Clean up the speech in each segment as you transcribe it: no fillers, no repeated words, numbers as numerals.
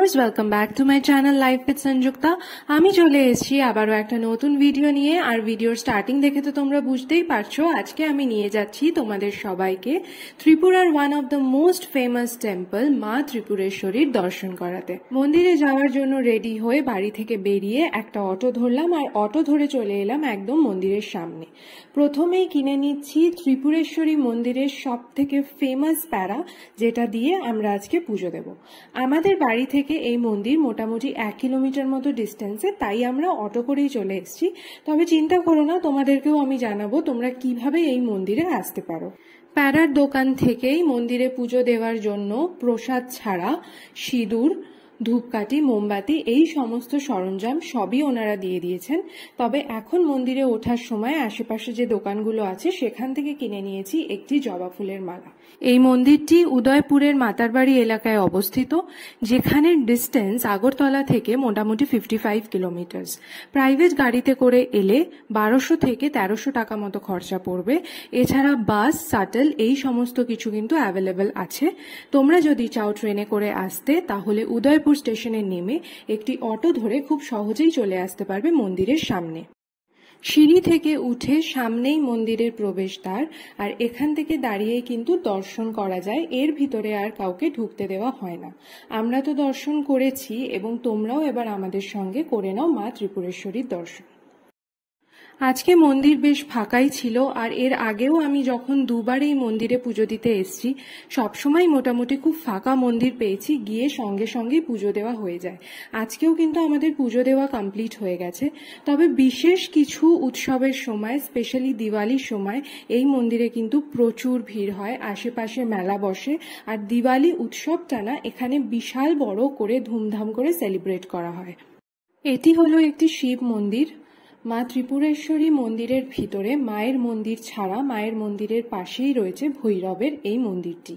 Viewers, welcome back to my channel life with Sanjukta. আমি চলে এসেছি আবারও একটা নতুন ভিডিও নিয়ে। আর ভিডিওর স্টার্টিং দেখে তো তোমরা বুঝতেই পারছো, আজকে আমি নিয়ে যাচ্ছি তোমাদের সবাইকে ত্রিপুরার one of the most famous temple মা ত্রিপুরেশ্বরীর দর্শন করাতে। মন্দিরে যাওয়ার জন্য রেডি হয়ে বাড়ি থেকে বেরিয়ে একটা অটো ধরলাম, আর অটো ধরে চলে এলাম একদম মন্দিরের সামনে। প্রথমেই কিনে নিচ্ছি ত্রিপুরেশ্বরী মন্দিরের সব থেকে ফেমাস প্যারা, যেটা দিয়ে আমরা আজকে পুজো দেব। আমাদের বাড়ি থেকে এই মন্দির মোটামুটি 1 কিলোমিটার মতো ডিস্টেন্সে, তাই আমরা অটো করেই চলে এসেছি। তবে চিন্তা করো না, তোমাদেরকেও আমি জানাবো তোমরা কিভাবে এই মন্দিরে আসতে পারো। প্যারার দোকান থেকেই মন্দিরে পুজো দেওয়ার জন্য প্রসাদ ছাড়া সিঁদুর, ধূপকাঠি, মোমবাতি এই সমস্ত সরঞ্জাম সবই ওনারা দিয়ে দিয়েছেন। তবে এখন মন্দিরে ওঠার সময় আশেপাশে যে দোকানগুলো আছে সেখান থেকে কিনে নিয়েছি একটি জবা ফুলের মালা। এই মন্দিরটি উদয়পুরের মাতারবাড়ি এলাকায় অবস্থিত, যেখানে ডিস্টেন্স আগরতলা থেকে মোটামুটি 55 কিলোমিটার। প্রাইভেট গাড়িতে করে এলে 1200 থেকে 1300 টাকা মতো খরচা পড়বে। এছাড়া বাস, শাটল এই সমস্ত কিছু কিন্তু অ্যাভেলেবেল আছে। তোমরা যদি চাও ট্রেনে করে আসতে, তাহলে উদয়পুর স্টেশনে নেমে একটি অটো ধরে খুব সহজেই চলে আসতে পারবে মন্দিরের সামনে। সিঁড়ি থেকে উঠে সামনেই মন্দিরের প্রবেশদ্বার, আর এখান থেকে দাঁড়িয়েই কিন্তু দর্শন করা যায়। এর ভিতরে আর কাউকে ঢুকতে দেওয়া হয় না। আমরা তো দর্শন করেছি, এবং তোমরাও এবার আমাদের সঙ্গে করে নাও মা ত্রিপুরেশ্বরীর দর্শন। আজকে মন্দির বেশ ফাঁকাই ছিল, আর এর আগেও আমি যখন দুবার এই মন্দিরে পুজো দিতে এসেছি, সবসময় মোটামুটি খুব ফাঁকা মন্দির পেয়েছি, গিয়ে সঙ্গে সঙ্গেই পুজো দেওয়া হয়ে যায়। আজকেও কিন্তু আমাদের পুজো দেওয়া কমপ্লিট হয়ে গেছে। তবে বিশেষ কিছু উৎসবের সময়, স্পেশালি দিওয়ালির সময় এই মন্দিরে কিন্তু প্রচুর ভিড় হয়। আশেপাশে মেলা বসে, আর দিওয়ালি উৎসবটা না এখানে বিশাল বড় করে ধুমধাম করে সেলিব্রেট করা হয়। এটি হলো একটি শিব মন্দির। মা ত্রিপুরেশ্বরী মন্দিরের ভিতরে মায়ের মন্দির ছাড়া মায়ের মন্দিরের পাশেই রয়েছে ভৈরবের এই মন্দিরটি।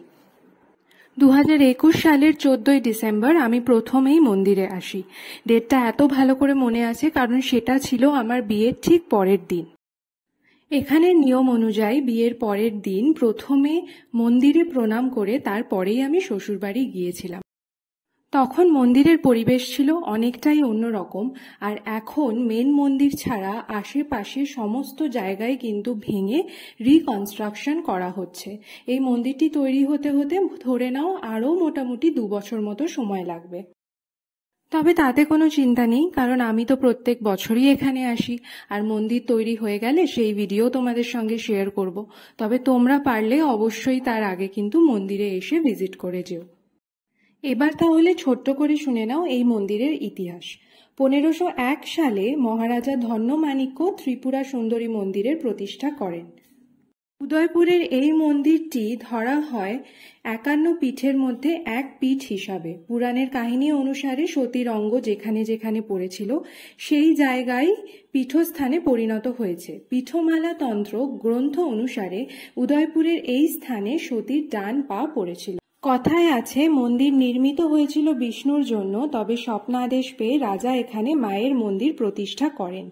2021 সালের 14ই ডিসেম্বর আমি প্রথমেই মন্দিরে আসি। ডেটটা এত ভালো করে মনে আছে কারণ সেটা ছিল আমার বিয়ের ঠিক পরের দিন। এখানের নিয়ম অনুযায়ী বিয়ের পরের দিন প্রথমে মন্দিরে প্রণাম করে তারপরেই আমি শ্বশুরবাড়ি গিয়েছিলাম। তখন মন্দিরের পরিবেশ ছিল অনেকটাই অন্যরকম, আর এখন মেন মন্দির ছাড়া আশেপাশে সমস্ত জায়গায় কিন্তু ভেঙে রিকনস্ট্রাকশন করা হচ্ছে। এই মন্দিরটি তৈরি হতে হতে ধরে নাও আরও মোটামুটি 2 বছর মতো সময় লাগবে। তবে তাতে কোনো চিন্তা নেই, কারণ আমি তো প্রত্যেক বছরই এখানে আসি, আর মন্দির তৈরি হয়ে গেলে সেই ভিডিও তোমাদের সঙ্গে শেয়ার করব। তবে তোমরা পারলে অবশ্যই তার আগে কিন্তু মন্দিরে এসে ভিজিট করে যেও। এবার তাহলে ছোট্ট করে শুনে নাও এই মন্দিরের ইতিহাস। 1501 সালে মহারাজা ধন্যমাণিক্য ত্রিপুরা সুন্দরী মন্দিরের প্রতিষ্ঠা করেন। উদয়পুরের এই মন্দিরটি ধরা হয় 51 পীঠের মধ্যে এক পীঠ হিসাবে। পুরাণের কাহিনী অনুসারে সতীর অঙ্গ যেখানে যেখানে পড়েছিল সেই জায়গায় পীঠস্থানে পরিণত হয়েছে। পীঠমালা তন্ত্র গ্রন্থ অনুসারে উদয়পুরের এই স্থানে সতীর ডান পা পড়েছিল। কথায় আছে মন্দির নির্মিত হয়েছিল বিষ্ণুর জন্য, তবে স্বপ্নাদেশ পেয়ে রাজা এখানে মায়ের মন্দির প্রতিষ্ঠা করেন।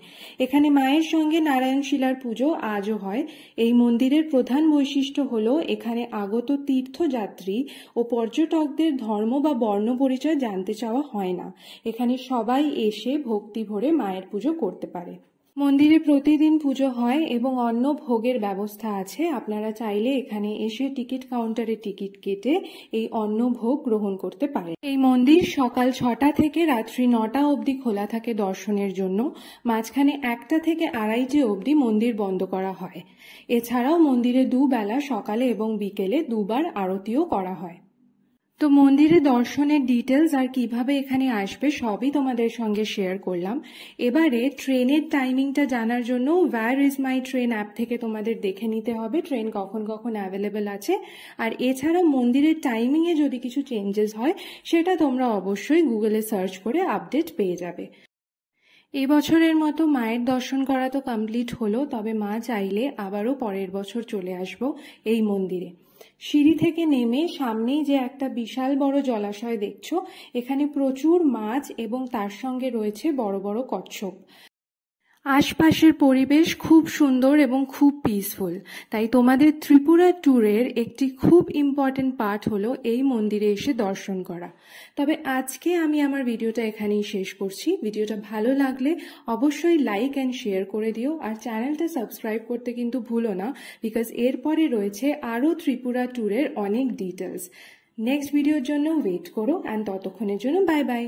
এখানে মায়ের সঙ্গে নারায়ণ শিলার পুজো আজও হয়। এই মন্দিরের প্রধান বৈশিষ্ট্য হলো এখানে আগত তীর্থযাত্রী ও পর্যটকদের ধর্ম বা বর্ণ পরিচয় জানতে চাওয়া হয় না। এখানে সবাই এসে ভক্তি ভরে মায়ের পুজো করতে পারে। মন্দিরে প্রতিদিন পুজো হয় এবং অন্ন ভোগের ব্যবস্থা আছে। আপনারা চাইলে এখানে এসে টিকিট কাউন্টারে টিকিট কেটে এই অন্ন ভোগ গ্রহণ করতে পারেন। এই মন্দির সকাল 6টা থেকে রাত্রি 9টা অবধি খোলা থাকে দর্শনের জন্য। মাঝখানে 1টা থেকে 2:30 অবধি মন্দির বন্ধ করা হয়। এছাড়াও মন্দিরে দুবেলা সকালে এবং বিকেলে দুবার আরতিও করা হয়। তো মন্দিরে দর্শনের ডিটেলস আর কিভাবে এখানে আসবে সবই তোমাদের সঙ্গে শেয়ার করলাম। এবারে ট্রেনের টাইমিংটা জানার জন্য where is my train app থেকে তোমাদের দেখে নিতে হবে ট্রেন কখন কখন অ্যাভেলেবেল আছে। আর এছাড়া মন্দিরের টাইমিংয়ে যদি কিছু চেঞ্জেস হয় সেটা তোমরা অবশ্যই গুগলে সার্চ করে আপডেট পেয়ে যাবে। এই বছরের মতো মায়ের দর্শন করা তো কমপ্লিট হলো, তবে মা চাইলে আবারও পরের বছর চলে আসবো এই মন্দিরে। সিঁড়ি থেকে নেমে সামনেই যে একটা বিশাল বড় জলাশয় দেখছো, এখানে প্রচুর মাছ এবং তার সঙ্গে রয়েছে বড় বড় কচ্ছপ। আশপাশের পরিবেশ খুব সুন্দর এবং খুব পিসফুল। তাই তোমাদের ত্রিপুরা ট্যুরের একটি খুব ইম্পর্টেন্ট পার্ট হলো এই মন্দিরে এসে দর্শন করা। তবে আজকে আমি আমার ভিডিওটা এখানেই শেষ করছি। ভিডিওটা ভালো লাগলে অবশ্যই লাইক অ্যান্ড শেয়ার করে দিও, আর চ্যানেলটা সাবস্ক্রাইব করতে কিন্তু ভুলো না, বিকজ এরপরে রয়েছে আরও ত্রিপুরা ট্যুরের অনেক ডিটেলস। নেক্সট ভিডিওর জন্য ওয়েট করো, অ্যান্ড ততক্ষণের জন্য বাই বাই।